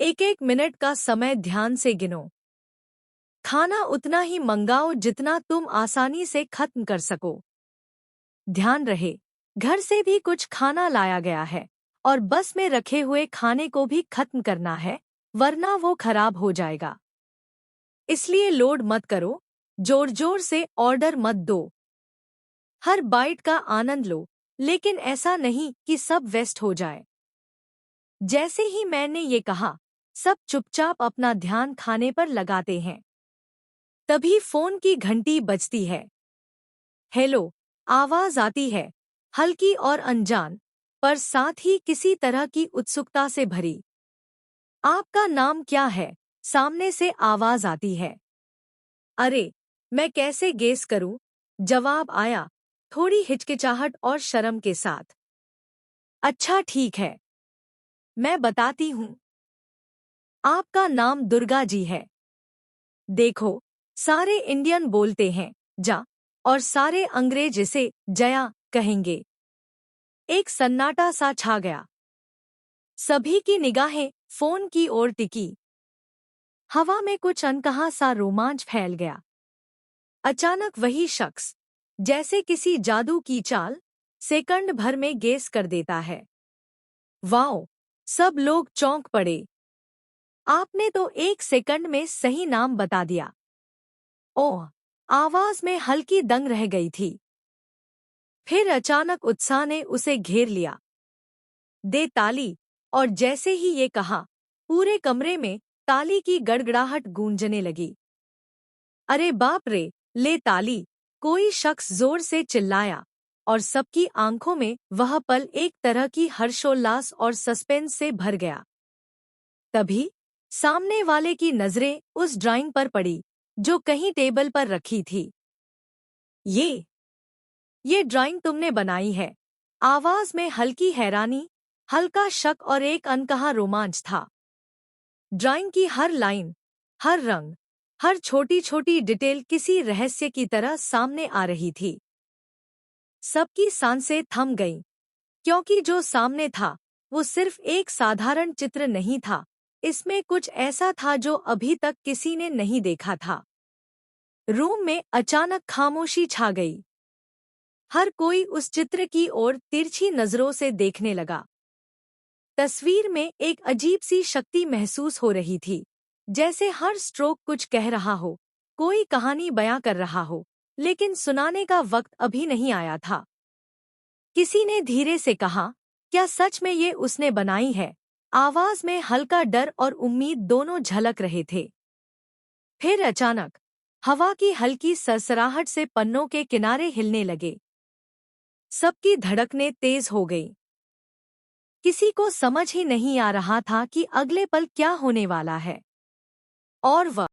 एक एक मिनट का समय ध्यान से गिनो। खाना उतना ही मंगाओ जितना तुम आसानी से खत्म कर सको। ध्यान रहे, घर से भी कुछ खाना लाया गया है और बस में रखे हुए खाने को भी खत्म करना है, वरना वो खराब हो जाएगा। इसलिए लोड मत करो, जोर जोर से ऑर्डर मत दो। हर बाइट का आनंद लो, लेकिन ऐसा नहीं कि सब वेस्ट हो जाए। जैसे ही मैंने ये कहा, सब चुपचाप अपना ध्यान खाने पर लगाते हैं। तभी फोन की घंटी बजती है। हेलो, आवाज आती है, हल्की और अनजान, पर साथ ही किसी तरह की उत्सुकता से भरी। आपका नाम क्या है? सामने से आवाज आती है। अरे, मैं कैसे गेस करूं? जवाब आया, थोड़ी हिचकिचाहट और शर्म के साथ। अच्छा ठीक है, मैं बताती हूँ। आपका नाम दुर्गा जी है। देखो, सारे इंडियन बोलते हैं जा, और सारे अंग्रेज इसे जया कहेंगे। एक सन्नाटा सा छा गया। सभी की निगाहें फोन की ओर टिकी। हवा में कुछ अनकहा सा रोमांच फैल गया। अचानक वही शख्स, जैसे किसी जादू की चाल, सेकंड भर में गेस कर देता है। वाओ! सब लोग चौंक पड़े। आपने तो एक सेकंड में सही नाम बता दिया। ओह! आवाज में हल्की दंग रह गई थी। फिर अचानक उत्साह ने उसे घेर लिया। दे ताली। और जैसे ही ये कहा, पूरे कमरे में ताली की गड़गड़ाहट गूंजने लगी। अरे बाप रे, ले ताली! कोई शख्स जोर से चिल्लाया, और सबकी आंखों में वह पल एक तरह की हर्षोल्लास और सस्पेंस से भर गया। तभी सामने वाले की नजरें उस ड्राइंग पर पड़ी, जो कहीं टेबल पर रखी थी। ये ड्राइंग तुमने बनाई है? आवाज में हल्की हैरानी, हल्का शक और एक अनकहा रोमांच था। ड्राइंग की हर लाइन, हर रंग, हर छोटी छोटी डिटेल किसी रहस्य की तरह सामने आ रही थी। सबकी सांसें थम गईं, क्योंकि जो सामने था, वो सिर्फ एक साधारण चित्र नहीं था, इसमें कुछ ऐसा था जो अभी तक किसी ने नहीं देखा था। रूम में अचानक खामोशी छा गई। हर कोई उस चित्र की ओर तिरछी नजरों से देखने लगा। तस्वीर में एक अजीब सी शक्ति महसूस हो रही थी, जैसे हर स्ट्रोक कुछ कह रहा हो, कोई कहानी बयां कर रहा हो, लेकिन सुनाने का वक्त अभी नहीं आया था। किसी ने धीरे से कहा, क्या सच में ये उसने बनाई है? आवाज में हल्का डर और उम्मीद दोनों झलक रहे थे। फिर अचानक हवा की हल्की सरसराहट से पन्नों के किनारे हिलने लगे। सबकी धड़कनें तेज हो गईं। किसी को समझ ही नहीं आ रहा था कि अगले पल क्या होने वाला है। और वह